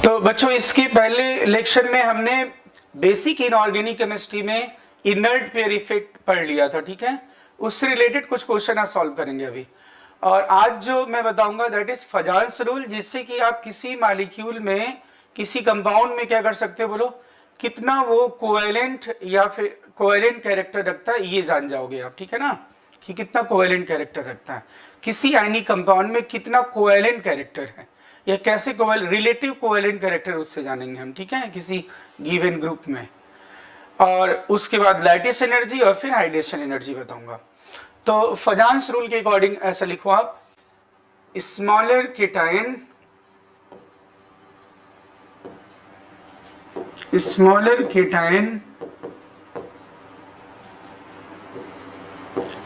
तो बच्चों इसके पहले लेक्चर में हमने बेसिक इनऑर्गेनिक केमिस्ट्री में इनर्ट पेयर इफेक्ट पढ़ लिया था, ठीक है। उससे रिलेटेड कुछ क्वेश्चन आप सॉल्व करेंगे अभी। और आज जो मैं बताऊंगा दैट इज फजाल्स रूल, जिससे कि आप किसी मॉलिक्यूल में किसी कंपाउंड में क्या कर सकते हो, बोलो कितना वो कोवेलेंट या फिर कोवेलेंट कैरेक्टर रखता है, ये जान जाओगे आप, ठीक है ना, कि कितना कोवेलेंट कैरेक्टर रखता है किसी आयनिक कंपाउंड में, कितना कोवेलेंट कैरेक्टर है, या कैसे रिलेटिव कोवेलेंट कैरेक्टर उससे जानेंगे हम, ठीक है, किसी गिवन ग्रुप में। और उसके बाद लैटिस एनर्जी और फिर हाइड्रेशन एनर्जी बताऊंगा। तो फजाल्स रूल के अकॉर्डिंग ऐसा लिखो आप, smaller cation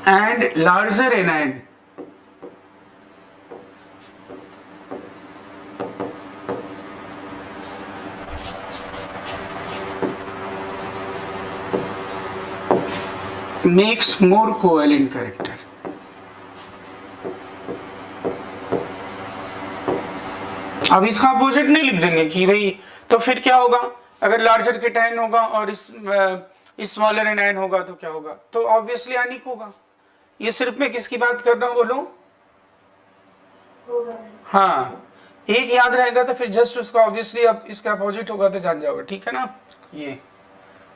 and larger anion makes more covalent character। अब इसका अपोजिट नहीं लिख देंगे कि भाई, तो फिर क्या होगा अगर लार्जर केटायन होगा और स्मॉलर एनायन होगा तो क्या होगा, तो ऑब्वियसली आयनिक होगा। ये सिर्फ मैं किसकी बात कर रहा हूं, बोलो। हाँ, एक याद रहेगा तो फिर जस्ट उसका ऑब्वियसली अब इसका अपोजिट होगा तो जान जाओगे, ठीक है ना। ये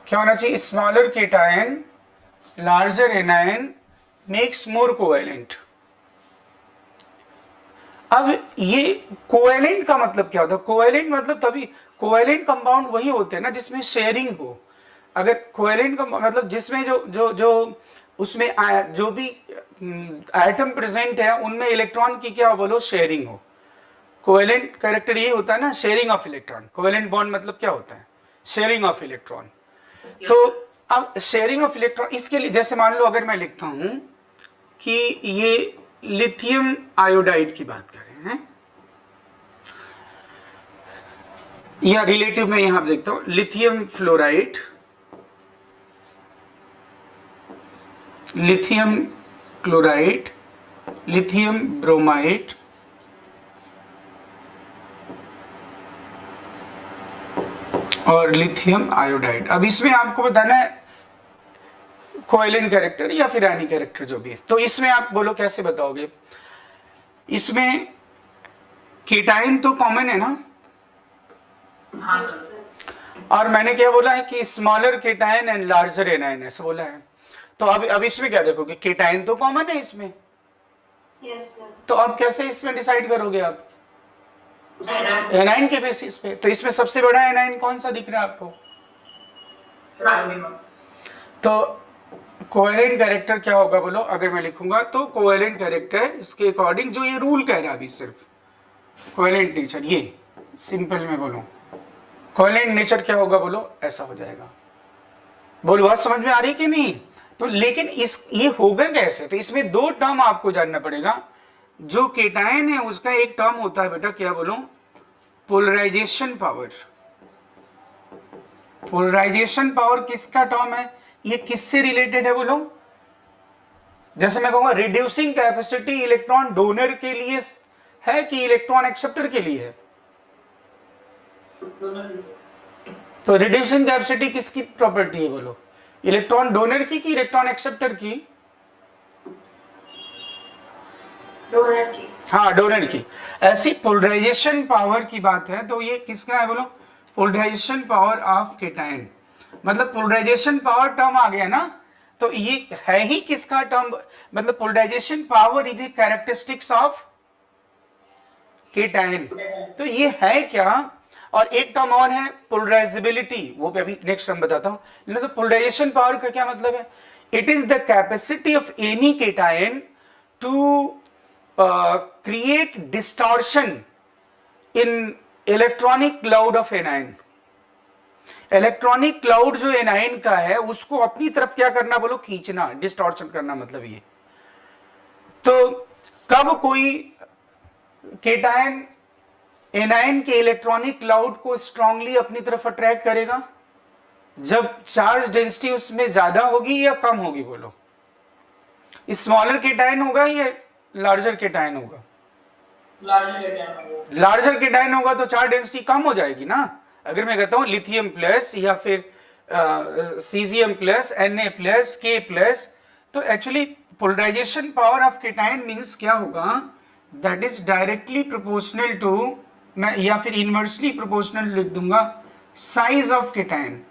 क्या होना चाहिए, smaller cation larger anion makes more covalent. अब ये कोवेलेंट का मतलब क्या होता है, कोवेलेंट मतलब तभी कोवेलेंट कंपाउंड वही होते हैं ना जिसमें शेयरिंग हो। अगर कोवेलेंट का मतलब जिसमें जो जो जो उसमें जो भी एटम प्रेजेंट है उनमें इलेक्ट्रॉन की क्या बोलो शेयरिंग हो। कोवेलेंट कैरेक्टर ये होता है ना, sharing of electron. Covalent bond मतलब क्या होता है, शेयरिंग ऑफ इलेक्ट्रॉन। तो अब शेयरिंग ऑफ इलेक्ट्रॉन, इसके लिए जैसे मान लो अगर मैं लिखता हूं कि ये लिथियम आयोडाइड की बात करें हैं, या रिलेटिव में यहां देखता हूं lithium fluoride, lithium chloride, lithium bromide, और लिथियम आयोडाइड। अब इसमें आपको बताना है कोवेलेंट कैरेक्टर या फिर आयनिक कैरेक्टर जो भी है। तो इसमें आप बोलो कैसे बताओगे, इसमें कीटाइन तो कॉमन है ना। हाँ। और मैंने क्या बोला है कि स्मॉलर कीटाइन एंड लार्जर एनायन ऐसा बोला है। तो अब इसमें क्या देखोगे, कीटाइन तो कॉमन है इसमें। Yes sir. तो अब कैसे इसमें डिसाइड करोगे आप, एनाइन के बेसिस पे। तो इसमें सबसे बड़ा एनाइन कौन सा दिख रहा है आपको, तो कोवेलेंट कैरेक्टर क्या होगा बोलो। अगर मैं लिखूंगा तो कोवेलेंट कैरेक्टर इसके अकॉर्डिंग जो ये रूल कह रहा है अभी सिर्फ कोवेलेंट नेचर, ये सिंपल में बोलो कोवेलेंट नेचर क्या होगा बोलो, ऐसा हो जाएगा। बोलो बात समझ में आ रही कि नहीं। तो लेकिन इस ये होगा कैसे, तो इसमें दो टर्म आपको जानना पड़ेगा। जो केटायन है उसका एक टर्म होता है बेटा, क्या बोलो, पोलराइजेशन पावर। पोलराइजेशन पावर किसका टर्म है, ये किससे रिलेटेड है बोलो। जैसे मैं कहूंगा रिड्यूसिंग कैपेसिटी इलेक्ट्रॉन डोनर के लिए है कि इलेक्ट्रॉन एक्सेप्टर के लिए है। तो रिड्यूसिंग कैपेसिटी किसकी प्रॉपर्टी है बोलो, इलेक्ट्रॉन डोनर की कि इलेक्ट्रॉन एक्सेप्टर की, डोनर की। हाँ डोनर की। ऐसी पोलराइजेशन पावर की बात है तो ये किसका है बोलो, पोलराइजेशन पावर ऑफ केटायन। मतलब पोलराइजेशन पावर टर्म आ गया ना, तो ये है ही किसका टर्म, मतलब polarisation power is a characteristics of cation. तो ये है क्या, और एक टर्म और है पोलराइजेबिलिटी, वो अभी नेक्स्ट टर्म बताता हूं। तो पोलराइजेशन पावर का क्या मतलब है, it is the capacity of any cation to create distortion in electronic cloud of anion. Electronic cloud जो एनायन का है उसको अपनी तरफ क्या करना बोलो, खींचना, डिस्टॉर्शन करना मतलब ये। तो कब कोई केटायन एनायन के इलेक्ट्रॉनिक क्लाउड को स्ट्रांगली अपनी तरफ अट्रैक्ट करेगा, जब चार्ज डेंसिटी उसमें ज्यादा होगी या कम होगी बोलो, स्मॉलर केटायन होगा या लार्जर केटायन होगा, लार्जर केटायन होगा तो चार्ज डेंसिटी कम हो जाएगी ना। अगर मैं कहता हूं लिथियम प्लस या फिर caesium plus Na plus K plus, तो actually polarisation power of cation means क्या होगा, that is directly proportional to, मैं या फिर इनवर्सली प्रोपोर्शनल लिख दूंगा, size of cation,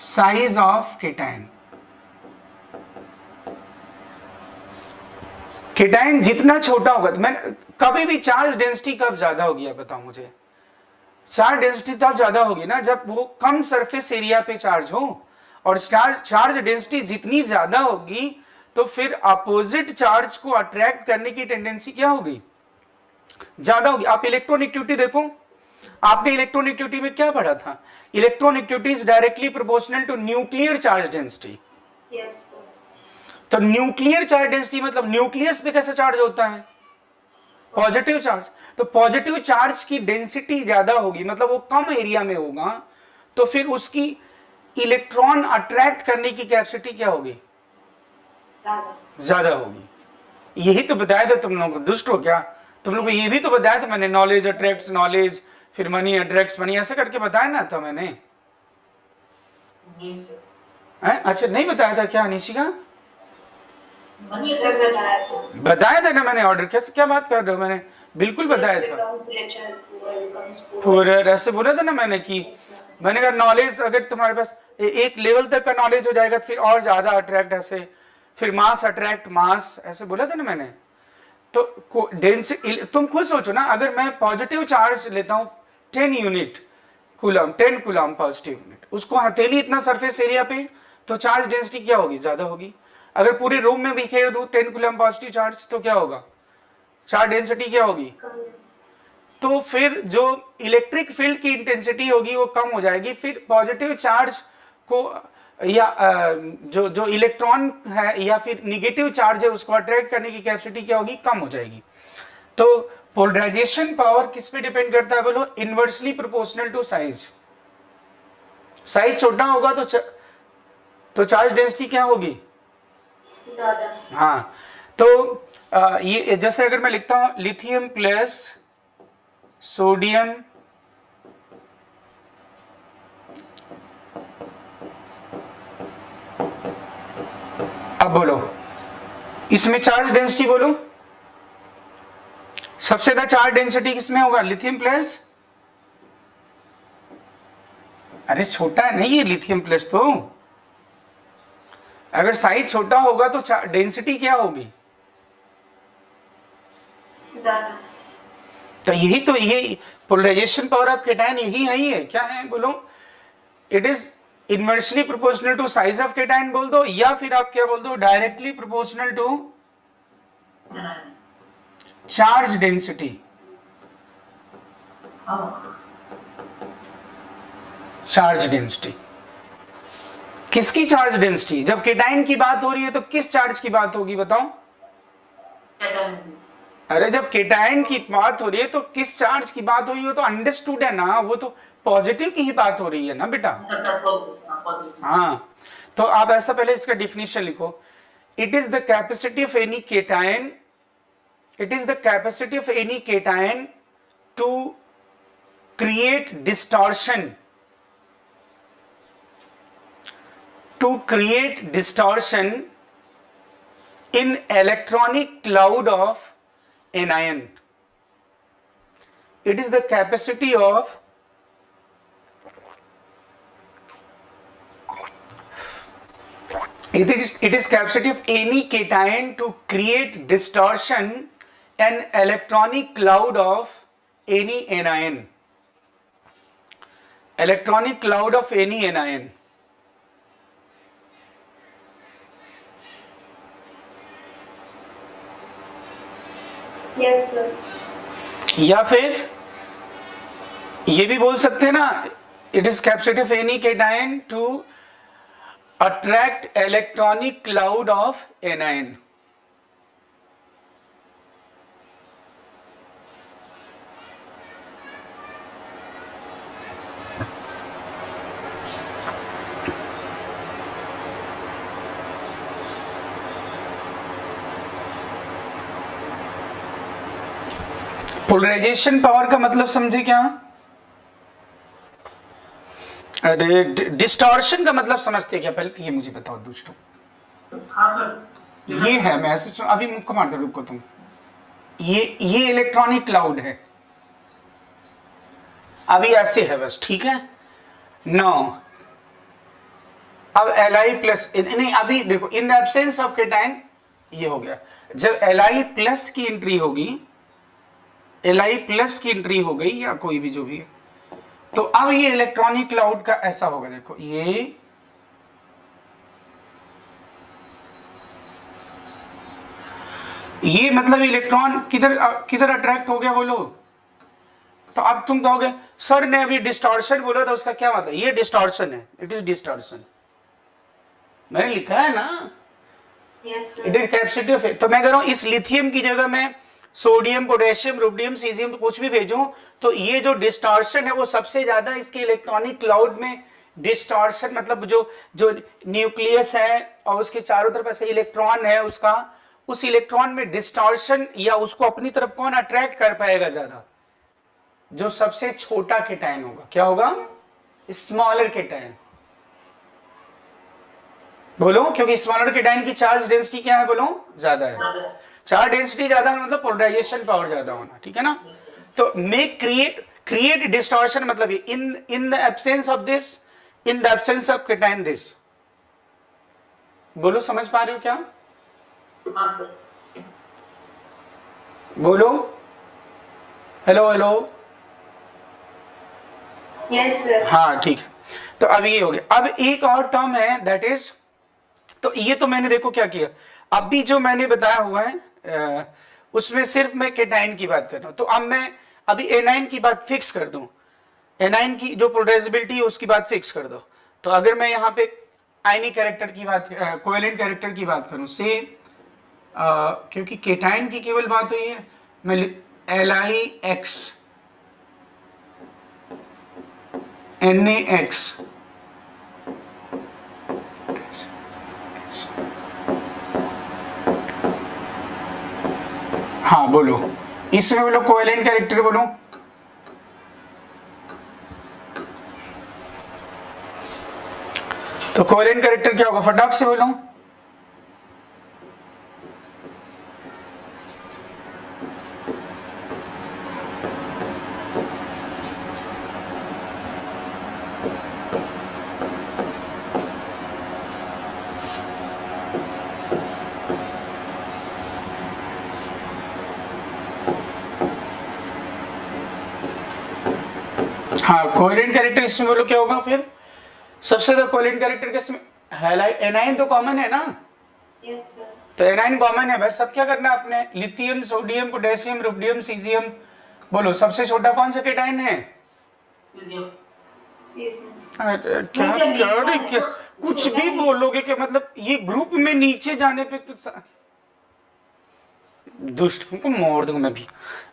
size of cation. Cation जितना छोटा होगा, तो मैं कभी भी चार्ज डेंसिटी कब ज्यादा होगी आप बताओ मुझे, चार्ज डेंसिटी तब ज्यादा होगी ना जब वो कम सरफेस एरिया पे चार्ज हो, और चार्ज डेंसिटी जितनी ज्यादा होगी तो फिर अपोजिट चार्ज को अट्रैक्ट करने की टेंडेंसी क्या होगी, ज्यादा होगी। आप इलेक्ट्रोनेगेटिविटी देखो, आपने इलेक्ट्रोनेगेटिविटी में क्या पढ़ा था, electronegativity is directly proportional to nuclear charge density. तो न्यूक्लियर चार्ज डेंसिटी मतलब न्यूक्लियस पे कैसे चार्ज होता है, पॉजिटिव चार्ज, तो पॉजिटिव चार्ज की डेंसिटी ज्यादा होगी, मतलब वो कम एरिया में होगा, तो फिर उसकी इलेक्ट्रॉन अट्रैक्ट करने की कैपेसिटी क्या होगी, ज्यादा होगी। यही तो बताया था तुम लोगों को, दुष्ट हो क्या, तुम लोगों को ये भी तो बताया था मैंने, नॉलेज अट्रैक्ट्स नॉलेज, फिर मनी अट्रैक्ट्स मनी, ऐसे करके बताया ना था मैंने। अच्छा नहीं बताया था क्या निशिका, बताया था ना मैंने, ऑर्डर कैसे क्या बात कर रहे हो, मैंने बिल्कुल बताया था, पूरा ऐसे बोला था ना मैंने कि मैंने कहा नॉलेज अगर तुम्हारे पास एक लेवल तक का नॉलेज हो जाएगा तो फिर और ज्यादा अट्रैक्ट, ऐसे फिर मास अट्रैक्ट मास, ऐसे बोला था ना मैंने। तो डेंसिटी तुम खुद सोचो ना, अगर मैं पॉजिटिव चार्ज लेता हूं 10 unit coulomb, 10 coulomb positive unit, उसको हथेली इतना सरफेस एरिया पे, तो चार्ज डेंसिटी क्या होगी, ज्यादा होगी। अगर पूरे रूम में बिखेर दूं 10 कूलम पॉजिटिव चार्ज तो क्या होगा, चार्ज डेंसिटी क्या होगी, तो फिर जो इलेक्ट्रिक फील्ड की इंटेंसिटी होगी वो कम हो जाएगी, फिर पॉजिटिव चार्ज को या जो इलेक्ट्रॉन है या फिर निगेटिव चार्ज है उसको अट्रैक्ट करने की कैपेसिटी क्या होगी, कम हो जाएगी। तो पोलराइजेशन पावर किस पे डिपेंड करता है बोलो, inversely proportional to size. Size छोटा होगा तो चार्ज डेंसिटी क्या होगी, ज्यादा। हाँ, तो ये जैसे अगर मैं लिखता हूं लिथियम प्लस सोडियम अब बोलो इसमें चार्ज डेंसिटी बोलो, सबसे ज्यादा चार्ज डेंसिटी किसमें होगा, लिथियम प्लस, अरे छोटा है नहीं ये लिथियम प्लस, तो अगर साइज छोटा होगा तो डेंसिटी क्या होगी, ज्यादा। तो यही तो ये पोलराइजेशन पावर ऑफ केटायन यही है क्या है बोलो, it is inversely proportional to size of cation बोल दो, या फिर आप क्या बोल दो, directly proportional to charge density. Charge density किसकी चार्ज डेंसिटी, जब केटायन की बात हो रही है तो किस चार्ज की बात होगी बताओ, अरे जब केटायन की बात हो रही है तो किस चार्ज की बात हो रही है, तो अंडरस्टूड है ना, वो तो पॉजिटिव की ही बात हो रही है ना बेटा। हाँ, तो आप ऐसा पहले इसका डिफिनेशन लिखो, it is the capacity of any cation, it is the capacity of any cation to create distortion, to create distortion in electronic cloud of anion. It is the capacity of it is capacity of any cation to create distortion an electronic cloud of any anion, electronic cloud of any anion. Yes, sir. या फिर ये भी बोल सकते हैं ना, it is capacity of any cation to attract electronic cloud of anion. Polarisation power का मतलब समझे क्या? अरे डिस्टॉर्शन का मतलब समझते क्या? पहले तो ये मुझे बताओ दोस्तों। ये है मैसेज, अभी मुक्का मार दो, रुको तुम। ये इलेक्ट्रॉनिक क्लाउड है, अभी ऐसे है बस, ठीक है। नो, अब Li प्लस नहीं, अभी देखो in the absence of cation ये हो गया। जब Li प्लस की एंट्री होगी, Li प्लस की एंट्री हो गई या कोई भी जो भी है, तो अब ये इलेक्ट्रॉनिक क्लाउड का ऐसा होगा। देखो ये मतलब इलेक्ट्रॉन किधर किधर अट्रैक्ट हो गया बोलो। तो अब तुम कहोगे सर ने अभी डिस्टॉर्शन बोला था, उसका क्या मतलब? ये डिस्टॉर्शन है, इट इज डिस्टॉर्शन, मैंने लिखा है ना, इट इज कैपेसिटिव। तो मैं कह रहा हूं इस लिथियम की जगह में सोडियम, पोटेशियम, रुबिडियम, सीजियम तो कुछ भी भेजूं, तो ये जो डिस्टॉर्शन है वो सबसे ज्यादा इसके इलेक्ट्रॉनिक क्लाउड में डिस्टॉर्शन, मतलब जो न्यूक्लियस है और उसके चारों तरफ ऐसे इलेक्ट्रॉन है, उसका उस इलेक्ट्रॉन में डिस्टॉर्शन या उसको अपनी तरफ कौन अट्रैक्ट कर पाएगा ज्यादा? जो सबसे छोटा केटायन होगा। क्या होगा? Smaller cation. बोलो, क्योंकि स्मॉलर केटायन की चार्ज डेंसिटी क्या है बोलो? ज्यादा है। चार्ज डेंसिटी ज्यादा मतलब पोलराइजेशन पावर ज्यादा होना, ठीक है ना। तो मेक क्रिएट डिस्टॉर्शन मतलब in the absence of this, in the absence of cation this. बोलो, समझ पा रहे हो क्या? बोलो, हेलो हेलो। Yes sir. हाँ ठीक है। तो अब ये हो गया। अब एक और टर्म है दैट इज, तो ये तो मैंने देखो क्या किया, अभी जो मैंने बताया हुआ है उसमें सिर्फ मैं केटाइन की बात कर रहा हूं। तो अब मैं अभी एनाइन की बात फिक्स कर दूं, एनाइन की जो पोलराइजेबिलिटी है उसकी बात फिक्स कर दो। तो अगर मैं यहाँ पे आयनिक कैरेक्टर की बात, कोवेलेंट कैरेक्टर की बात करूं से, क्योंकि केटाइन की केवल बात हुई है, मैं LiX NaX, हाँ बोलो, इसमें बोलो कोवेलेंट कैरेक्टर बोलो। तो कोवेलेंट कैरेक्टर क्या होगा फटाक से बोलो। हाँ, कोवेलेंट कैरेक्टर इसमें बोलो क्या होगा फिर? सबसे ज्यादा कोवेलेंट कैरेक्टर किसमें? एनाइन तो कॉमन है ना। Yes sir. तो एनाइन कॉमन है, बस सब क्या करना है आपने, lithium, sodium, potassium, rubidium, caesium, बोलो सबसे छोटा कौन सा केटाइन है? अरे क्या कुछ भी बोलोगे कि मतलब ये ग्रुप में नीचे जाने पे तो दुष्ट को मोड़ दूंगा मैं भी।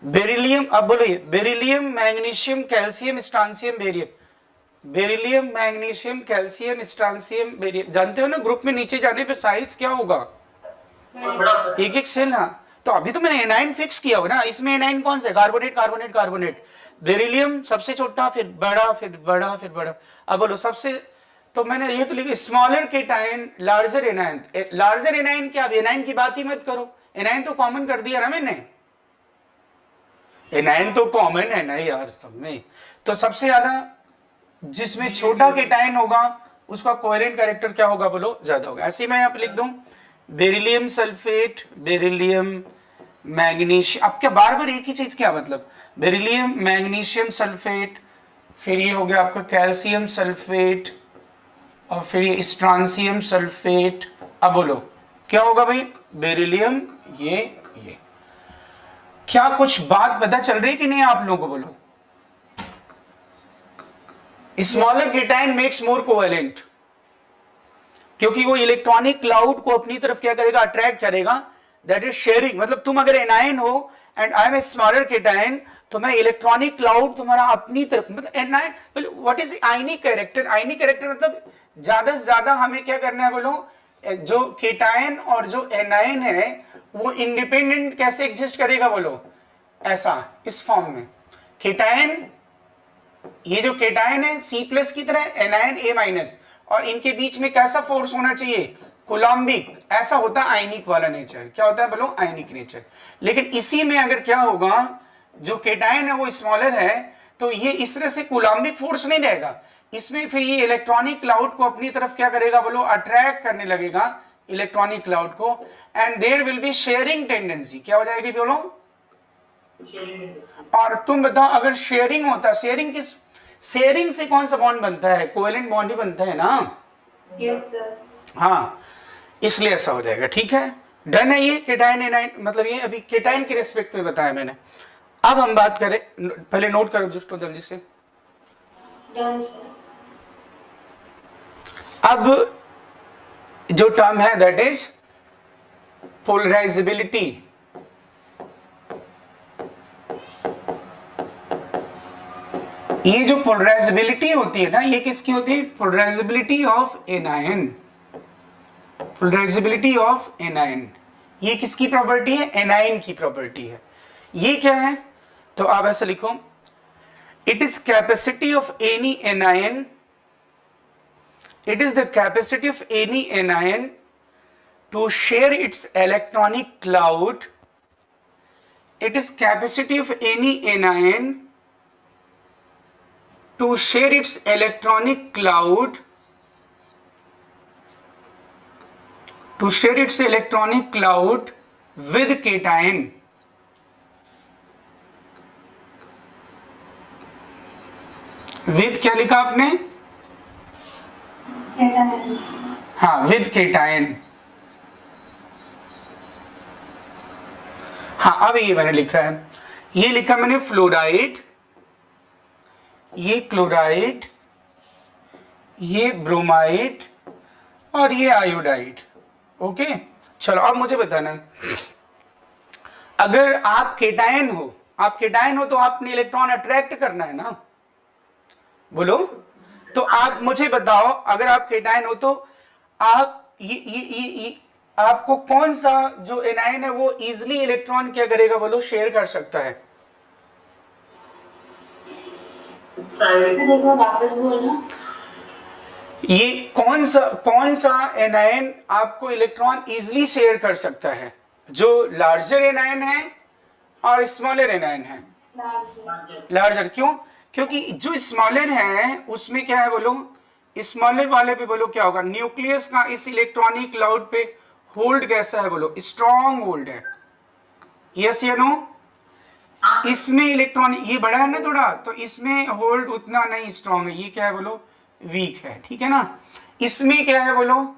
बेरिलियम, अब बोलिए, beryllium, magnesium, calcium, strontium, barium. Beryllium, magnesium, calcium, strontium, barium, जानते हो ना ग्रुप में नीचे जाने पे साइज क्या होगा? एक एक सेल। हाँ, तो अभी तो मैंने एनाइन फिक्स किया होगा ना, इसमें एनाइन कौन सा है? Carbonate carbonate carbonate. बेरिलियम सबसे छोटा, फिर बड़ा, फिर बड़ा, फिर बड़ा। अब बोलो सबसे, तो मैंने ये तो लिखा smaller cation, larger A9. Larger A9 क्या? अब एनाइन की बात ही मत करो, एनाइन तो कॉमन कर दिया ना मैंने, एनाइन तो कॉमन है ना यार सब में। तो सबसे ज्यादा जिसमें छोटा केटाइन होगा उसका कोवेलेंट कैरेक्टर क्या होगा बोलो? ज्यादा होगा। ऐसे मैं यहाँ पे लिख दूं बेरिलियम सल्फेट, बेरिलियम मैग्नीशियम। अब क्या बार बार एक ही चीज, क्या मतलब? बेरिलियम मैग्नीशियम सल्फेट, फिर ये हो गया आपका कैल्शियम सल्फेट, और फिर ये स्ट्रांसियम सल्फेट। अब बोलो क्या होगा भाई? बेरिलियम, ये क्या कुछ बात पता चल रही कि नहीं आप लोगों को? बोलो, smaller cation makes more covalent, क्योंकि वो इलेक्ट्रॉनिक क्लाउड को अपनी तरफ क्या करेगा? अट्रैक्ट करेगा। That is sharing. मतलब तुम अगर एनाइन हो and I am a smaller cation, तो मैं इलेक्ट्रॉनिक क्लाउड तुम्हारा अपनी तरफ, मतलब anion, what is ionic character? Ionic character मतलब ज्यादा से ज्यादा हमें क्या करना है बोलो? जो केटाइन और जो एनाइन है वो इंडिपेंडेंट कैसे एग्जिस्ट करेगा बोलो? ऐसा इस फॉर्म में केटायन, ये जो केटायन है C प्लस की तरह एनायन A माइनस, और इनके बीच में कैसा फोर्स होना चाहिए, कोलम्बिक, ऐसा होता है आयनिक वाला नेचर। क्या होता है बोलो, आयनिक नेचर। लेकिन इसी में अगर क्या होगा, जो केटायन है वो स्मॉलर है, तो ये इस तरह से कोलम्बिक फोर्स नहीं रहेगा, इसमें फिर ये इलेक्ट्रॉनिक क्लाउड को अपनी तरफ क्या करेगा बोलो, अट्रैक्ट करने लगेगा इलेक्ट्रॉनिक क्लाउड को, and there will be sharing tendency. क्या हो जाएगी बोलो, और तुम बताओ अगर शेयरिंग होता, शेयरिंग से कौन सा बॉन्ड बनता है, कोवेलेंट बॉन्ड ही बनता है ना। Yes sir. हाँ, इसलिए ऐसा हो जाएगा। ठीक है, डन है ये केटायन एनायन, मतलब ये अभी केटायन के रिस्पेक्ट में बताया मैंने। अब हम बात करें, पहले नोट करो दोस्तों जल्दी से। Done sir. अब जो टर्म है दैट इज पोलराइजेबिलिटी। ये जो पोलराइजेबिलिटी होती है ना, ये किसकी होती है, polarisability of anion. Polarisability of anion, ये किसकी प्रॉपर्टी है, एनायन की प्रॉपर्टी है। ये क्या है, तो आप ऐसे लिखो, it is capacity of any anion, it is the capacity of any anion to share its electronic cloud. It is capacity of any anion to share its electronic cloud, to share its electronic cloud with cation. With क्या लिखा आपने, हाँ, with cation. हाँ, अब ये मैंने लिखा है, ये लिखा मैंने फ्लोराइड, ये क्लोराइड, ये ब्रोमाइड, और ये आयोडाइड। ओके, चलो अब मुझे बताना, अगर आप केटायन हो, तो आपने इलेक्ट्रॉन अट्रैक्ट करना है ना, बोलो। तो आप मुझे बताओ, अगर आप केटायन हो तो आप ये आपको कौन सा जो एनायन है वो इजिली इलेक्ट्रॉन क्या करेगा बोलो, शेयर कर सकता है। वापस बोलना, ये कौन सा एनायन आपको इलेक्ट्रॉन इजिली शेयर कर सकता है, जो लार्जर एनायन है और स्मॉलर एनायन है। लार्जर क्यों, क्योंकि जो स्मॉलर है उसमें क्या है बोलो, स्मॉलर वाले पे बोलो क्या होगा, न्यूक्लियस का इस इलेक्ट्रॉनिक क्लाउड पे होल्ड कैसा है बोलो, स्ट्रॉन्ग होल्ड है। यस या नो, इसमें इलेक्ट्रॉन ये बड़ा है ना थोड़ा, तो इसमें होल्ड उतना नहीं स्ट्रॉन्ग है, ये क्या है बोलो, वीक है। ठीक है ना, इसमें क्या है बोलो,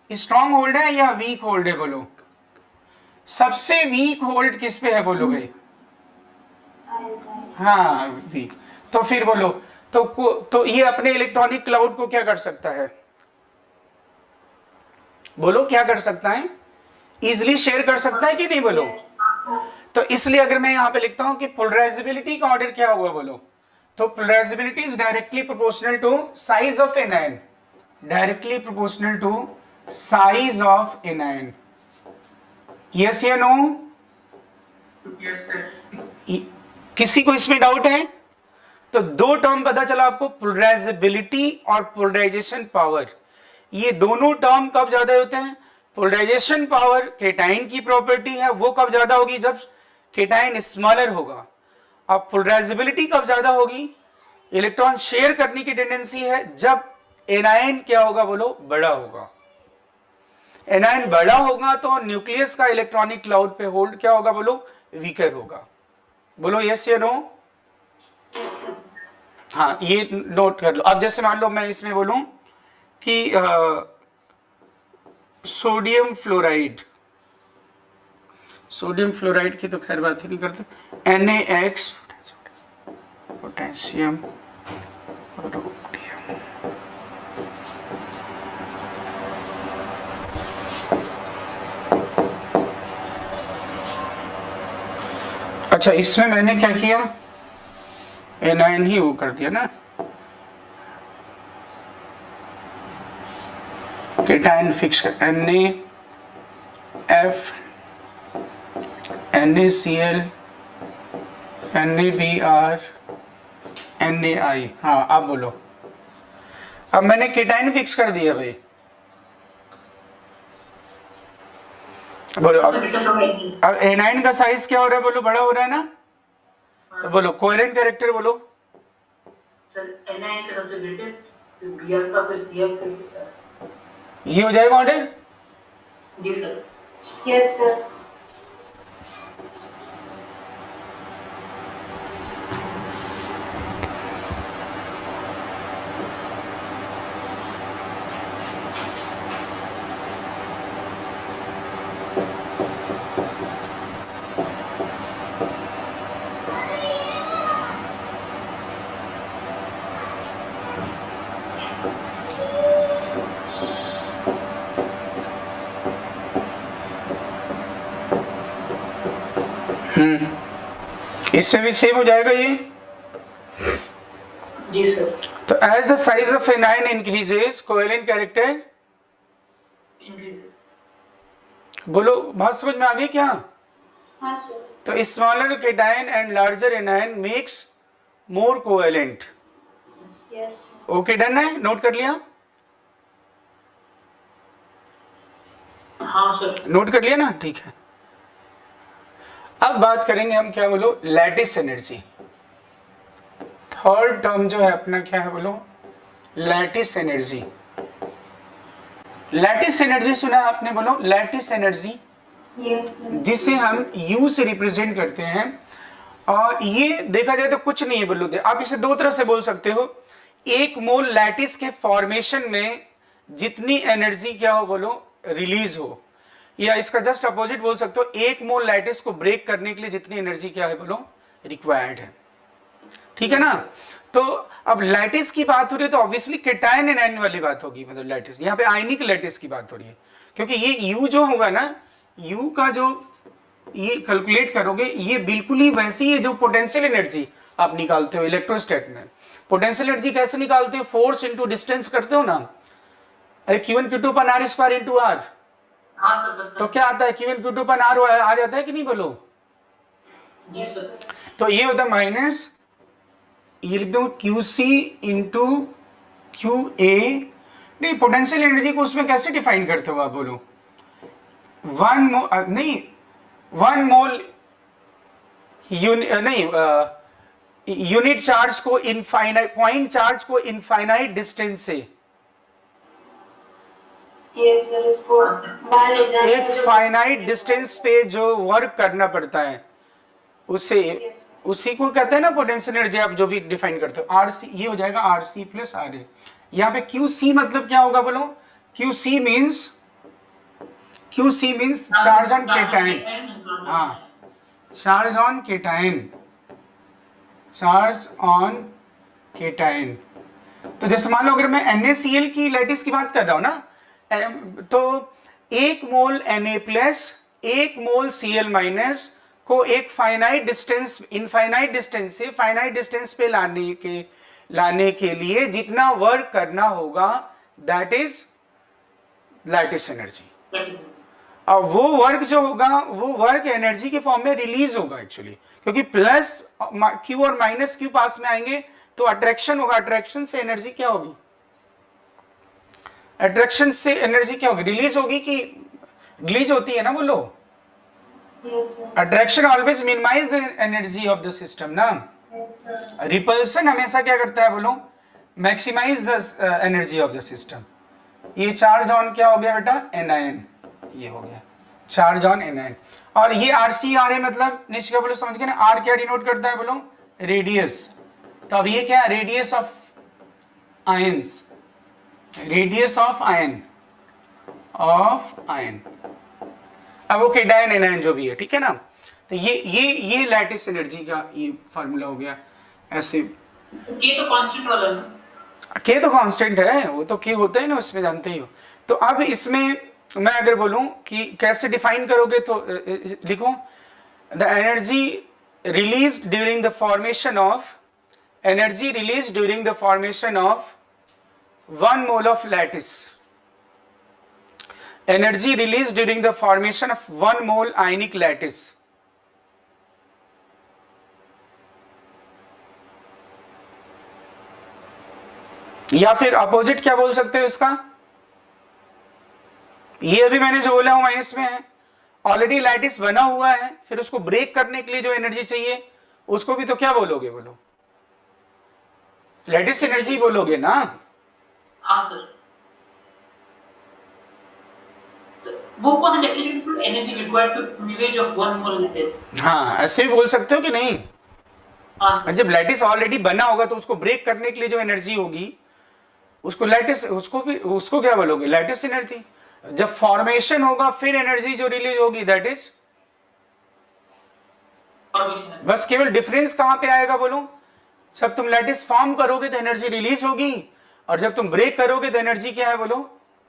स्ट्रॉन्ग होल्ड है या वीक होल्ड है बोलो, सबसे वीक होल्ड किस पे है बोलो भाई, हाँ वीक। तो फिर बोलो, तो ये अपने इलेक्ट्रॉनिक क्लाउड को क्या कर सकता है, बोलो क्या कर सकता है, इजिली शेयर कर सकता है कि नहीं बोलो। तो इसलिए अगर मैं यहां पे लिखता हूं कि पोलराइजेबिलिटी का ऑर्डर क्या हुआ बोलो, तो polarisability is directly proportional to size of anion, directly proportional to size of anion. Yes या नो, किसी को इसमें डाउट है? तो दो टर्म पता चला आपको, पोलराइजेबिलिटी और पोलराइजेशन पावर। ये दोनों टर्म कब ज्यादा होते हैं, पोलराइजेशन पावर केटाइन की प्रॉपर्टी है, वो कब ज्यादा होगी, जब केटाइन स्मॉलर होगा। अब पोलराइजेबिलिटी कब ज्यादा होगी, इलेक्ट्रॉन शेयर करने की टेंडेंसी है जब एनायन क्या होगा बोलो, बड़ा होगा। एनायन बड़ा होगा तो न्यूक्लियस का इलेक्ट्रॉनिक क्लाउड पे होल्ड क्या होगा बोलो, वीकर होगा। बोलो यस या नो। हाँ, ये नोट कर लो। अब जैसे मान लो मैं इसमें बोलूं कि सोडियम फ्लोराइड, सोडियम फ्लोराइड की तो खैर बात ही नहीं करते, NaX पोटेशियम रोडियम। अच्छा, इसमें मैंने क्या किया, एनायन ही वो कर दिया ना, केटायन फिक्स कर, NaF NaCl NaBr हाँ अब बोलो। अब मैंने केटाइन फिक्स कर दिया भाई, बोलो अब एनाइन का साइज क्या हो रहा है, बोलो बड़ा हो रहा है ना, तो बोलो कोहेरेंट कैरेक्टर बोलो। एनाइन का सबसे ग्रेटेस्ट, बीआर का फिर सीएफ फिर ये हो जाएगा ऑर्डर। जी सर। Yes sir. इसमें भी सेम हो जाएगा ये। जी सर। तो as the size of anion increases covalent character increases. बोलो, बात समझ में आ गई क्या? हाँ सर। तो smaller cation and larger A9 makes more covalent. Yes. Okay done है, नोट कर लिया? हाँ सर। नोट कर लिया ना, ठीक है। अब बात करेंगे हम, क्या बोलो, लैटिस एनर्जी। थर्ड टर्म जो है अपना क्या है बोलो, लैटिस एनर्जी। लैटिस एनर्जी सुना आपने, बोलो लैटिस एनर्जी, यस सर। जिसे हम U से रिप्रेजेंट करते हैं। और ये देखा जाए तो कुछ नहीं है बोलो, आप इसे दो तरह से बोल सकते हो। एक मोल लैटिस के फॉर्मेशन में जितनी एनर्जी क्या हो बोलो रिलीज हो, या इसका जस्ट अपोजिट बोल सकते हो, एक मोल लैटिस को ब्रेक करने के लिए जितनी एनर्जी क्या है बोलो रिक्वायर्ड है। ठीक है ना? तो अब लैटिस की बात हो रही है तो ऑब्वियसली केटायन एनायन वाली बात होगी, मतलब लैटिस, यहाँ पे आयनिक लैटिस की बात हो रही है, क्योंकि ये U जो होगा ना, U का जो ये कैलकुलेट करोगे, ये बिल्कुल ही वैसी है जो पोटेंशियल एनर्जी आप निकालते हो इलेक्ट्रोस्टैट में। पोटेंशियल एनर्जी कैसे निकालते हो? फोर्स इंटू डिस्टेंस करते हो ना, अरे Q1 Q2 पर R स्क्वायर इंटू R। हाँ सर। तो क्या आता है, Q1 Q2 पर R आ जाता है कि नहीं बोलो? जी सर। तो ये होता है माइनस, ये लिख दो QC इंटू QA। नहीं, पोटेंशियल एनर्जी को उसमें कैसे डिफाइन करते हो आप बोलो? वन मोल यूनिट चार्ज को इनफाइनाइट, पॉइंट चार्ज को इनफाइनाइट डिस्टेंस से यस सर, उसको बाहर ले जाने एक फाइनाइट डिस्टेंस पे जो वर्क करना पड़ता है उसे, उसी को कहते हैं ना पोटेंशियल एनर्जी। आप जो भी डिफाइन करते हो, RC, ये हो जाएगा RC प्लस RA। यहाँ पे QC मतलब क्या होगा बोलो? QC means charge on cation. हाँ, charge on cation, charge on cation. तो जैसे मान लो अगर मैं NaCl की लैटिस की बात कर रहा हूं ना, तो एक मोल Na प्लस एक मोल Cl माइनस को एक फाइनाइट डिस्टेंस, इनफाइनाइट डिस्टेंस से फाइनाइट डिस्टेंस पे लाने के लिए जितना वर्क करना होगा, दैट इज लैटिस एनर्जी। और वो वर्क जो होगा वो वर्क एनर्जी के फॉर्म में रिलीज होगा एक्चुअली, क्योंकि प्लस Q और माइनस Q पास में आएंगे तो अट्रैक्शन होगा, अट्रैक्शन से एनर्जी क्या होगी, अट्रैक्शन से एनर्जी क्या होगी, रिलीज होगी कि रिलीज होती है ना बोलो? Yes sir. Attraction always minimise the energy of the system ना, यस सर। रिपल्सन हमेशा क्या करता है बोलो, maximise the energy of the system. ये चार्ज ऑन क्या हो गया बेटा, एनायन, ये हो गया चार्ज ऑन एनायन। और ये RC RA मतलब नीचे क्या बोलो, समझ गए ना? R क्या डिनोट करता है बोलो, रेडियस। तो अब ये क्या है, radius of ions, radius of ion, अब वो केटायन एनायन जो भी है, ठीक है ना? तो ये लैटिस एनर्जी का ये फार्मूला हो गया। ऐसे के तो कांस्टेंट वाला है, के तो कांस्टेंट है, वो तो के होता है ना उसमें, जानते ही हो। तो अब इसमें मैं अगर बोलूं कि कैसे डिफाइन करोगे, तो लिखो the energy release during the formation of, energy release during the formation of 1 mole of lattice, energy released during the formation of 1 mole ionic lattice या फिर अपोजिट क्या बोल सकते हो इसका, ये अभी मैंने जो बोला वो माइनस में है, ऑलरेडी लैटिस बना हुआ है, फिर उसको ब्रेक करने के लिए जो एनर्जी चाहिए उसको भी तो क्या बोलोगे, बोलो लैटिस एनर्जी बोलोगे ना। हाँ सर, वो कौन सा definition, energy required to cleavage of one mole lattice. हाँ ऐसे भी बोल सकते हो कि नहीं। हाँ और जब लैटिस ऑलरेडी बना होगा तो उसको ब्रेक करने के लिए जो एनर्जी होगी उसको लैटिस, उसको क्या बोलोगे, लैटिस एनर्जी। जब फॉर्मेशन होगा फिर एनर्जी जो रिलीज होगी दैट इज, सर, बस केवल डिफरेंस कहां पे आएगा बोलो, जब तुम लैटिस फॉर्म करोगे तो एनर्जी रिलीज होगी, और जब तुम ब्रेक करोगे तो एनर्जी क्या है बोलो,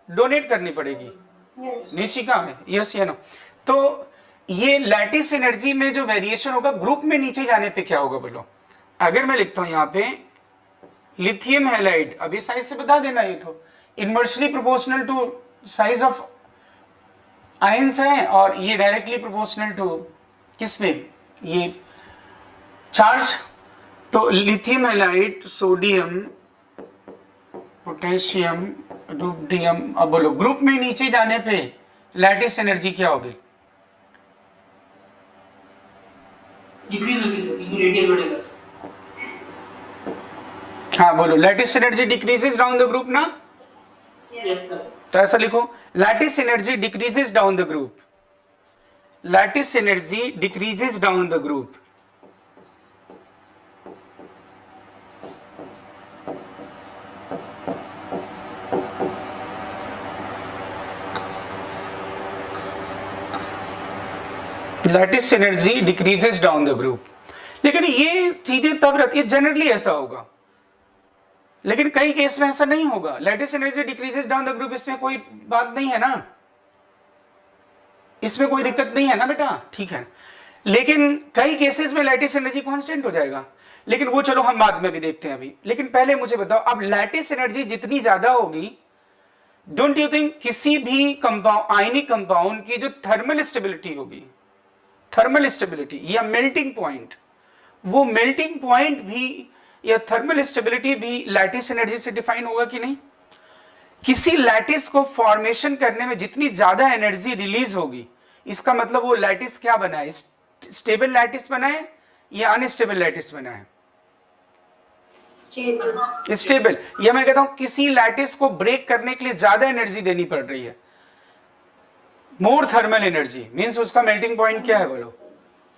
डोनेट करनी पड़ेगी। Yes. निशिका में यस या नो। तो ये लैटिस एनर्जी में जो वेरिएशन होगा ग्रुप में नीचे जाने पे क्या होगा बोलो। अगर मैं लिखता हूं यहां पे लिथियम हैलाइड, अभी साइज से बता देना, ये तो inversely proportional to size of ions है, और ये डायरेक्टली प्रोपोर्शनल टू किसमें, ये चार्ज। तो lithium halide, sodium, potassium, rubidium, अब बोलो ग्रुप में नीचे जाने पे लैटिस एनर्जी क्या होगी, डिक्रीज होगी सर, रेडियल बढ़ेगा। हाँ बोलो lattice energy decreases down the group ना। Yes sir. तो ऐसा लिखो lattice energy decreases down the group, lattice energy decreases down the group. Lattice energy decreases down the group. लेकिन ये चीजें तब रहती है, जनरली ऐसा होगा, लेकिन कई केस में ऐसा नहीं होगा। Lattice energy decreases down the group, इसमें कोई बात नहीं है ना, इसमें कोई दिक्कत नहीं है ना बेटा, ठीक है। लेकिन कई केसेस में लैटिस एनर्जी कांस्टेंट हो जाएगा, लेकिन वो चलो हम बाद में भी देखते हैं अभी। लेकिन पहले मुझे बताओ, अब लैटिस एनर्जी जितनी ज्यादा होगी, डोंट यू थिंक किसी भी कंपाउंड, आयनिक कंपाउंड की जो थर्मल स्टेबिलिटी होगी, थर्मल स्टेबिलिटी या मेल्टिंग पॉइंट, वो मेल्टिंग पॉइंट भी या थर्मल स्टेबिलिटी भी लैटिस एनर्जी से डिफाइन होगा कि नहीं। किसी लैटिस को फॉर्मेशन करने में जितनी ज्यादा एनर्जी रिलीज होगी, इसका मतलब वो लैटिस क्या बना है, स्टेबल लैटिस बना है या अनस्टेबल लैटिस बना है, Stable. स्टेबल। या मैं कहता हूं किसी लैटिस को ब्रेक करने के लिए ज्यादा एनर्जी देनी पड़ रही है, मोर थर्मल एनर्जी, मींस उसका मेल्टिंग पॉइंट क्या है बोलो,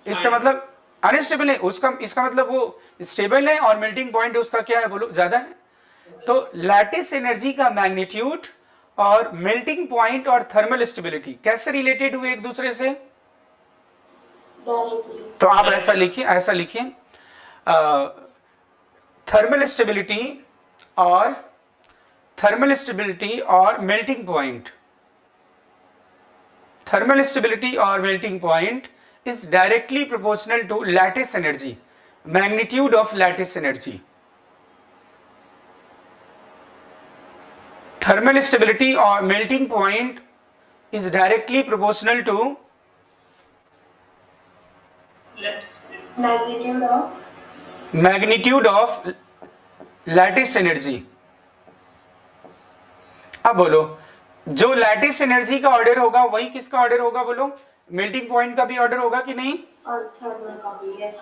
इसका मतलब अनस्टेबल है उसका, इसका मतलब वो स्टेबल है और मेल्टिंग पॉइंट उसका क्या है बोलो, ज्यादा है। तो लैटिस एनर्जी का मैग्नीट्यूड और मेल्टिंग पॉइंट और थर्मल स्टेबिलिटी कैसे रिलेटेड हुए एक दूसरे से। Directly. तो आप ऐसा लिखिए, ऐसा लिखिए, थर्मल स्टेबिलिटी और मेल्टिंग पॉइंट, थर्मल स्टेबिलिटी और melting point is directly proportional to lattice energy, magnitude of lattice energy. Thermal stability or melting point is directly proportional to magnitude of lattice energy. अब बोलो जो lattice energy का order होगा वही किसका order होगा बोलो, मेल्टिंग पॉइंट का भी ऑर्डर होगा कि नहीं। और thermal का भी, yes.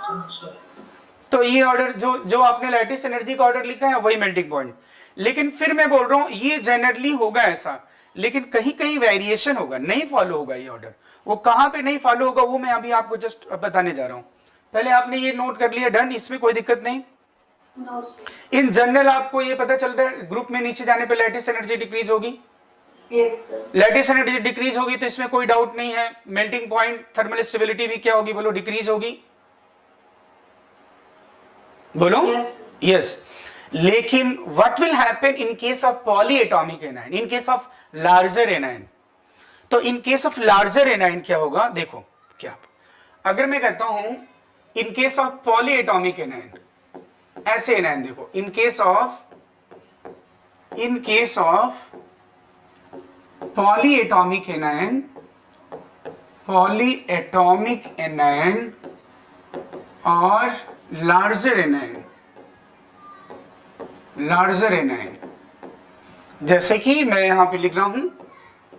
तो ये ऑर्डर जो आपने लैटिस एनर्जी का ऑर्डर लिखा है वही मेल्टिंग पॉइंट। लेकिन फिर मैं बोल रहा हूं ये जनरली होगा ऐसा, लेकिन कहीं कहीं वेरिएशन होगा, नहीं फॉलो होगा ये ऑर्डर। वो कहां पे नहीं फॉलो होगा वो मैं अभी आपको जस्ट बताने जा रहा हूं। पहले आपने ये नोट कर लिया, डन, इसमें कोई दिक्कत नहीं। No, sir. इन जनरल आपको ये पता चल रहा है ग्रुप में नीचे जाने पे लैटिस एनर्जी डिक्रीज होगी, Yes, sir. Lattice energy decrease होगी तो इसमें कोई डाउट नहीं है, मेल्टिंग पॉइंट थर्मल स्टेबिलिटी भी क्या होगी बोलो, डिक्रीज होगी, बोलो Yes. यस। लेकिन what will happen in case of polyatomic anion, in case of larger anion. तो in case of larger anion क्या होगा, देखो क्या, अगर मैं कहता हूं in case of polyatomic anion, ऐसे एनायन देखो, in case of polyatomic anion, polyatomic anion और लार्जर एनायन, लार्जर एनायन, जैसे कि मैं यहाँ पे लिख रहा हूँ,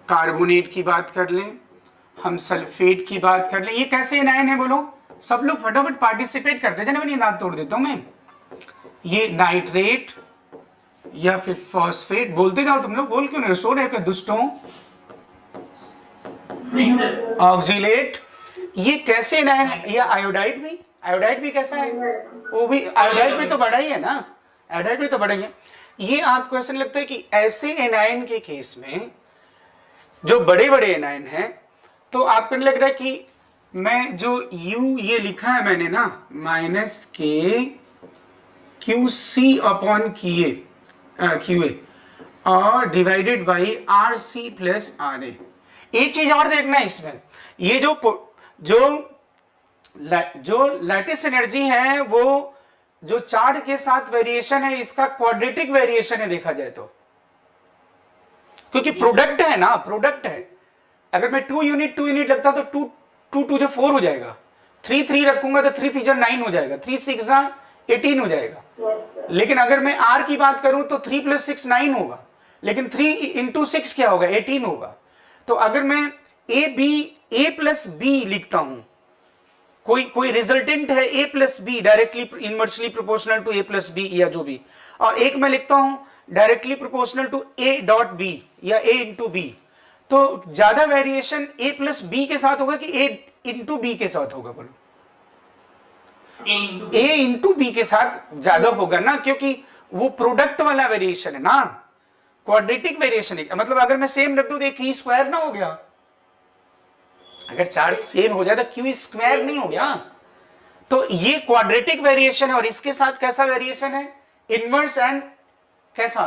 कार्बोनेट की बात कर लें, हम सल्फेट की बात कर लें। ये कैसे एनायन है बोलो, सब लोग फटाफट पार्टिसिपेट करते हैं, मैं दांत तोड़ देता हूँ मैं। ये नाइट्रेट या फिर फॉस्फेट, बोलते जाओ तुम लोग, बोल क्यों नहीं, सो रहे क्या दुष्टों। नहीं सर। ऑक्जिलेट, ये कैसे एनायन है। ये आयोडाइड भी, आयोडाइड भी कैसा है, वो भी आयोडाइड भी तो बड़ा ही है ना, आयोडाइड भी तो बड़ा ही है। ये आपको ऐसा नहीं लगता है कि ऐसे एनायन के केस में, जो बड़े बड़े एनायन हैं, तो आपको नहीं लग रहा है कि मैं जो U ये लिखा है मैंने ना, माइनस के Q C upon Q A और divided by R C plus R A. एक चीज और देखना है इसमें, ये जो लैटिस एनर्जी है, वो जो चार्ज के साथ वेरिएशन है, इसका क्वाड्रेटिक वेरिएशन है देखा जाए तो, क्योंकि प्रोडक्ट है ना, प्रोडक्ट है। अगर मैं 2 यूनिट लगता तो 2 2 4 हो जाएगा, 3 3 रखूंगा तो 3 3 9 हो जाएगा, 3 6 18 हो जाएगा। लेकिन अगर मैं R की बात करूं तो 3 + 6 9 होगा, लेकिन 3 × 6 क्या होगा, 18 होगा। तो अगर मैं A + B लिखता हूं, कोई रिजल्टेंट है A + B directly inversely proportional to A + B या जो भी, और एक मैं लिखता हूं डायरेक्टली प्रोपोर्शनल टू A.B या A × B, तो ज्यादा वेरिएशन A + B के साथ होगा कि A × B के साथ होगा बोलो। A × B के साथ ज्यादा होगा ना, क्योंकि वो प्रोडक्ट वाला वेरिएशन है ना, क्वाड्रेटिक वेरिएशन है। मतलब अगर मैं सेम रख दूं तो Q स्क्वायर ना हो गया, अगर चार्ज सेम हो जाए तो Q स्क्वायर नहीं हो गया। तो ये क्वाड्रेटिक वेरिएशन है, और इसके साथ कैसा वेरिएशन है, इनवर्स एंड कैसा,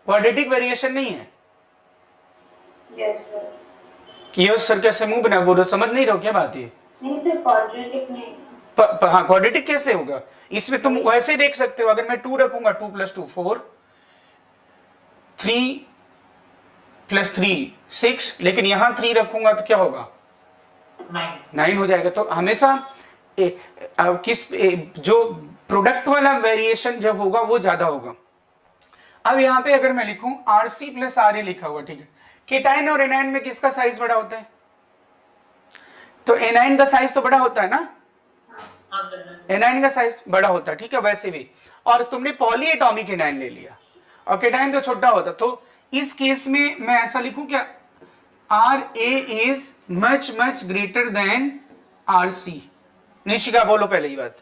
क्वाड्रेटिक वेरिएशन नहीं है। Yes sir. कि सर कैसे मुंह बना बोलो, समझ नहीं रहो क्या बात है। नहीं सर, क्वाड्रेटिक नहीं। हाँ, क्वाड्रेटिक कैसे होगा, इसमें तुम वैसे देख सकते हो, अगर मैं 2 रखूंगा 2 + 2 4, 3 + 3 6, लेकिन यहां 3 रखूंगा तो क्या होगा, 9 हो जाएगा। तो हमेशा जो प्रोडक्ट वाला वेरिएशन जब होगा वो ज्यादा होगा। अब यहां पे अगर मैं लिखूं Rc + Ra लिखा हुआ, ठीक है, केटाइन और एनायन में किसका साइज बड़ा होता है, तो एनायन का साइज तो बड़ा होता है ना, एनायन का साइज बड़ा होता है, ठीक है। वैसे भी, और तुमने पॉलीएटॉमिक एनायन ले लिया और केटाइन तो छोटा होता, तो इस केस में मैं ऐसा लिखूं क्या, Ra is much much greater than Rc। Nishika बोलो पहले ही बात,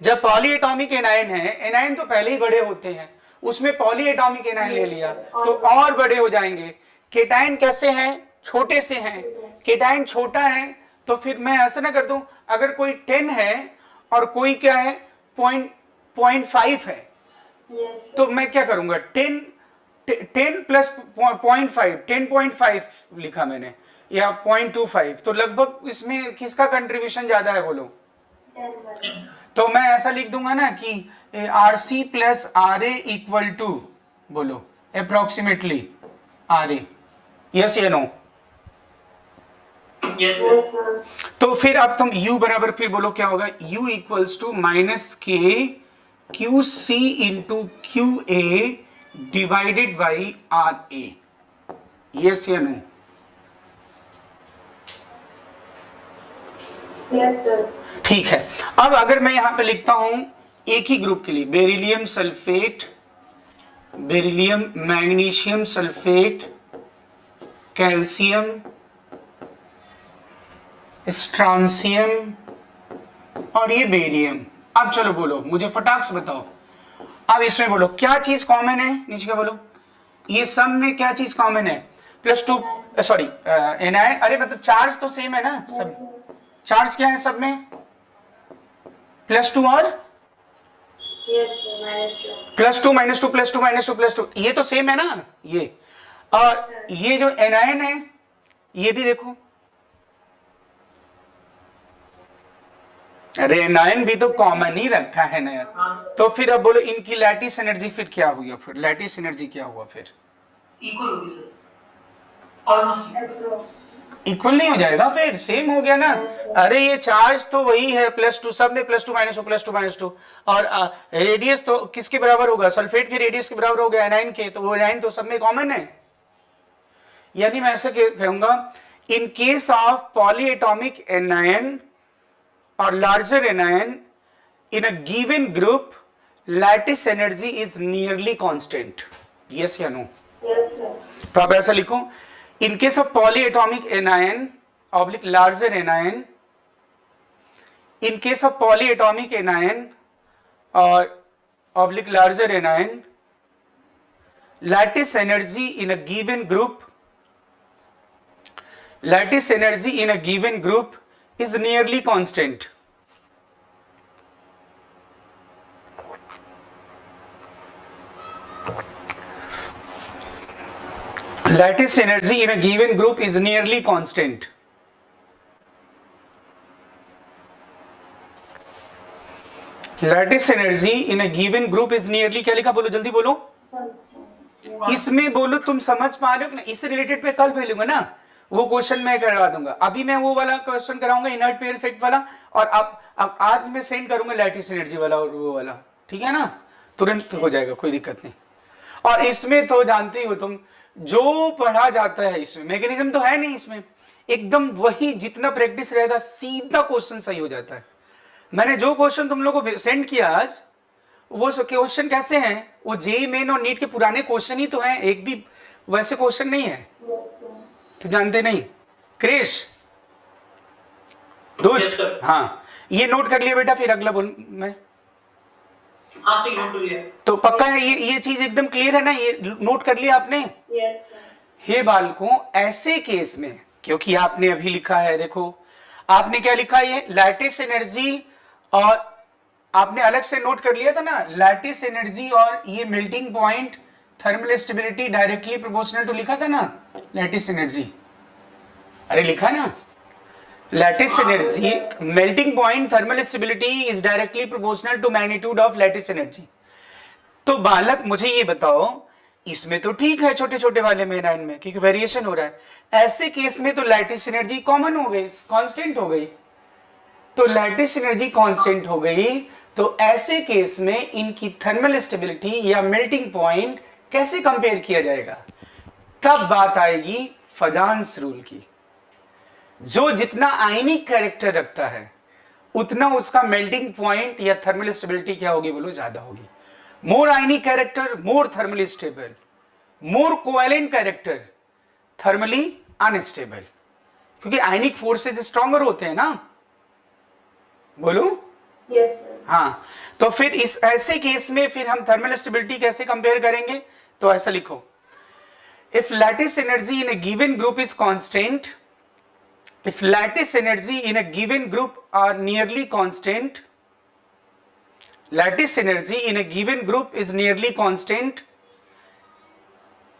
जब पॉलीएटॉमिक एनायन है, एनायन तो पहले ही बड़े होते हैं, उसमें पॉलीएटॉमिक एनायन ले लिया तो और बड़े हो जाएंगे। केटाइन कैसे हैं, छोटे से हैं, केटाइन छोटा है, तो फिर मैं ऐसा ना कर दूं, अगर कोई 10 है और कोई क्या है 0.5 है, तो मैं क्या करूंगा, 10 + 0.5 10.5 लिखा मैंने, या 0.25, तो लगभग इसमें किसका कंट्रीब्यूशन ज्यादा है बोलो। तो मैं ऐसा लिख दूंगा ना कि Rc + Ra = बोलो अप्रोक्सीमेटली Ra, यस या नो। Yes sir. तो फिर अब तुम U बराबर फिर बोलो क्या होगा, U = -K QC × QA divided by RA, yes या नो। Yes sir. ठीक है, अब अगर मैं यहां पे लिखता हूं एक ही ग्रुप के लिए, beryllium sulphate, beryllium magnesium sulphate, calcium, strontium और ये बेरियम। अब चलो बोलो, मुझे फटाक से बताओ, अब इसमें बोलो क्या चीज कॉमन है, नीचे का बोलो, ये सब में क्या चीज कॉमन है, +2 सॉरी एनायन, अरे मतलब चार्ज तो सेम है ना सब, चार्ज क्या है सब में, +2 और +2 -2 +2 -2 +2, ये तो सेम है ना ये। और ये जो एनायन है ये भी देखो, अरे एनायन भी तो कॉमन ही रखा है ना यार। तो फिर अब बोलो इनकी लैटिस एनर्जी फिर क्या हुई, फिर लैटिस एनर्जी क्या हुआ फिर, Equal होगी सर, ऑलमोस्ट इक्वल नहीं हो जाएगा, फिर सेम हो गया ना। अरे ये चार्ज तो वही है, +2, सब में +2 -2 और रेडियस तो किसके बराबर होगा, सल्फेट के रेडियस के बराबर हो गया एनाइन के, तो वो एनाइन तो सब में कॉमन है। यानी मैं ऐसे कहूंगा, in case of polyatomic anion और larger anion in a given group lattice energy is nearly constant. Yes या नो? Yes, sir. तो आप ऐसा लिखो, in case of polyatomic anion oblique larger anion, in case of polyatomic anion और oblique larger anion, lattice energy in a given group, lattice energy in a given group is nearly constant. Lattice energy in a given group is nearly constant. Lattice energy in a given group is nearly, क्या लिखा बोलो, जल्दी बोलो। Constant. इसमें बोलो, तुम समझ पा रहे हो कि ना? इस रिलेटेड पे कल भेजूंगा ना, वो क्वेश्चन मैं करवा दूंगा। अभी मैं वो वाला क्वेश्चन कराऊंगा इनर्ट पेयर इफेक्ट वाला, और अब आज मैं सेंड करूंगा लैटिस एनर्जी वाला और वो वाला, ठीक है ना? तुरंत हो जाएगा, कोई दिक्कत नहीं। और इसमें तो जानते हो तुम, जो पढ़ा जाता है इसमें मैकेनिज्म तो है नहीं, इसमें एकदम वही, जितना प्रैक्टिस रहेगा सीधा क्वेश्चन सही हो जाता है। मैंने जो क्वेश्चन तुम लोगों को सेंड किया आज, वो क्वेश्चन कैसे हैं, वो जेईई मेन और नीट के पुराने क्वेश्चन ही तो हैं, एक भी वैसे क्वेश्चन नहीं है। तो जानते नहीं क्रिश दोस्त? हाँ, ये नोट कर लिया बेटा, फिर अगला बोल मैं। हाँ सही नोट लिया। तो पक्का है ये चीज एकदम क्लियर है ना, ये नोट कर लिया आपने? Yes, sir. हे बालकों, ऐसे केस में, क्योंकि आपने अभी लिखा है, देखो आपने क्या लिखा, ये लैटिस एनर्जी, और आपने अलग से नोट कर लिया था ना, लैटिस एनर्जी और ये melting point thermal stability directly proportional to, लिखा था ना लैटिस एनर्जी। अरे लिखा ना, lattice energy melting point thermal stability is directly proportional to magnitude of lattice energy. तो बालक मुझे ये बताओ, इसमें तो ठीक है छोटे छोटे वाले में एनायन में, क्योंकि वेरिएशन हो रहा है, ऐसे केस में तो लैटिस एनर्जी कॉमन हो गई, कांस्टेंट हो गई। तो लैटिस एनर्जी कांस्टेंट हो गई, तो ऐसे केस में इनकी थर्मल स्टेबिलिटी या मेल्टिंग पॉइंट कैसे कंपेयर किया जाएगा? तब बात आएगी फजान्स रूल की। जो जितना आयनिक कैरेक्टर रखता है, उतना उसका मेल्टिंग पॉइंट या थर्मल स्टेबिलिटी क्या होगी बोलो, ज्यादा होगी। मोर ionic character more thermally stable, more covalent character thermally unstable, क्योंकि आयनिक फोर्सेज स्ट्रॉन्गर होते हैं ना, बोलो। Yes, sir. हाँ, तो फिर इस ऐसे केस में फिर हम थर्मल स्टेबिलिटी कैसे कंपेयर करेंगे? तो ऐसा लिखो, if lattice energy in a given group is constant, if lattice energy in a given group are nearly constant, lattice energy in a given group is nearly constant,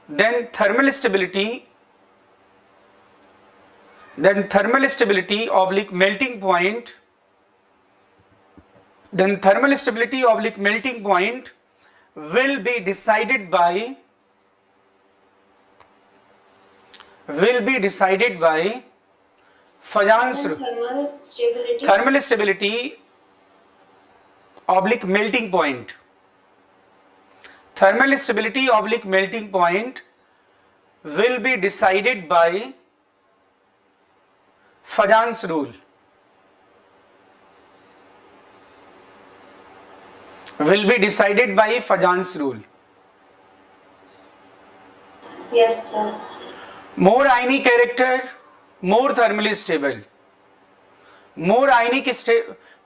then thermal stability oblique melting point, then thermal stability oblique melting point will be decided by Fajans And thermal stability oblique melting point. Thermal stability oblique melting point will be decided by Fajans rule. Will be decided by Fajans rule. Yes, sir. More ionic character, more thermally stable. More ionic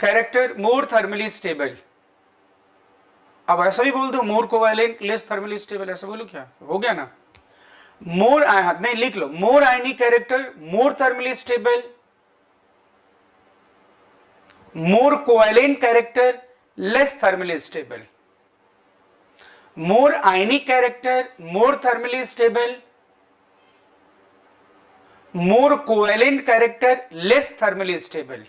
character, more thermally stable. अब ऐसा भी बोल दो, more covalent less thermally stable, ऐसा बोलो, क्या हो गया ना? मोर नहीं, लिख लो, more ionic character more thermally stable, more covalent character less thermally stable, more ionic character more thermally stable, more covalent character less thermally stable.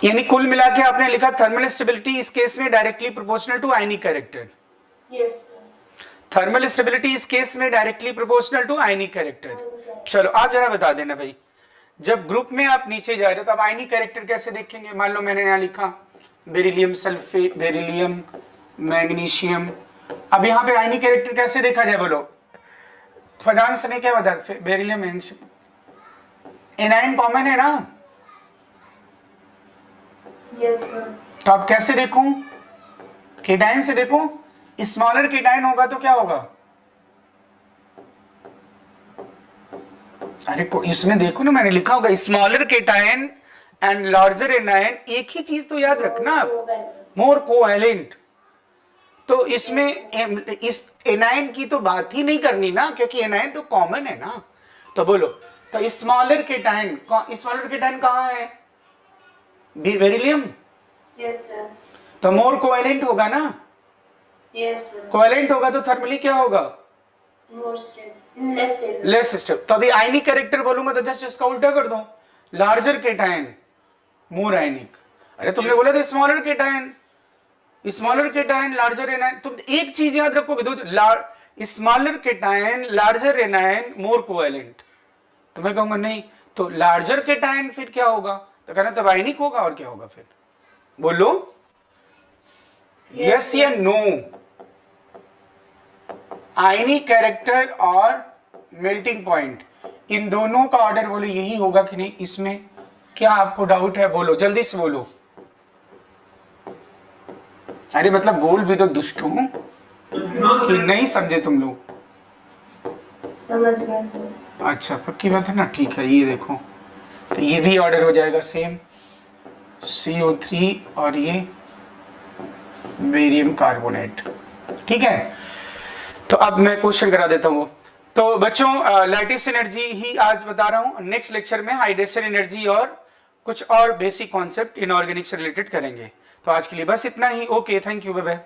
यानी कुल मिला के आपने लिखा थर्मल स्टेबिलिटी इस केस में directly proportional to ionic character, Yes, sir. Thermal stability इस केस में directly proportional to ionic character. चलो आप जरा बता देना भाई, जब ग्रुप में आप नीचे जा रहे हो तो आप आयनिक कैरेक्टर कैसे देखेंगे? मान लो मैंने यहाँ लिखा बेरिलियम सल्फेट, बेरिलियम, मैग्नीशियम। अब यहाँ पे आयनिक कैरेक्टर कैसे देखा जाए बोलो? फजांस ने क्या बताया? बेरिलियम एनाइन कॉमन है ना, Yes, sir. तो अब कैसे देखूं? केटाइन से देखूं? स्मॉलर केटाइन होगा तो क्या होगा? अरे इसमें देखो ना, मैंने लिखा होगा smaller cation and larger A9. एक ही चीज तो याद रखना आप, मोर कोवैलेंट। तो इसमें इस एनाइन की तो बात ही नहीं करनी ना, क्योंकि एनाइन तो कॉमन है ना। तो बोलो, तो स्मॉलर केटाइन कहाँ है? बेरिलियम। Yes, sir. तो मोर कोवैलेंट होगा ना, Yes, sir. कोवैलेंट होगा तो थर्मली क्या होगा? More stable. Less stable. Less stable. तो अभी आयनिक कैरेक्टर बोलूंगा तो जस्ट इसका उल्टा कर दो, लार्जर केटाइन मोर आयनिक। अरे तुमने बोला था स्मॉलर केटाइन लार्जर एनाइन। तुम एक चीज याद रखोगे, दो स्मॉलर केटाइन लार्जर एनाइन मोर कोवैलेंट। तो मैं कहूंगा नहीं, तो लार्जर केटाइन फिर क्या होगा? तो कहना तब आयनिक होगा, और क्या होगा फिर? बोलो यस या नो? आयनिक कैरेक्टर और मेल्टिंग पॉइंट, इन दोनों का ऑर्डर बोलो यही होगा कि नहीं? इसमें क्या आपको डाउट है? बोलो, जल्दी से बोलो। अरे मतलब बोल भी तो दुष्ट हूं कि नहीं समझे तुम लोग? समझ गए sir. अच्छा पक्की बात है ना, ठीक है। ये देखो, तो ये भी ऑर्डर हो जाएगा सेम, CO3 और ये बेरियम कार्बोनेट, ठीक है। तो अब मैं क्वेश्चन करा देता हूँ। तो बच्चों लैटिस एनर्जी ही आज बता रहा हूँ। नेक्स्ट लेक्चर में हाइड्रेशन एनर्जी और कुछ और बेसिक कॉन्सेप्ट इनऑर्गेनिक से रिलेटेड करेंगे। तो आज के लिए बस इतना ही। Okay, thank you, bye bye.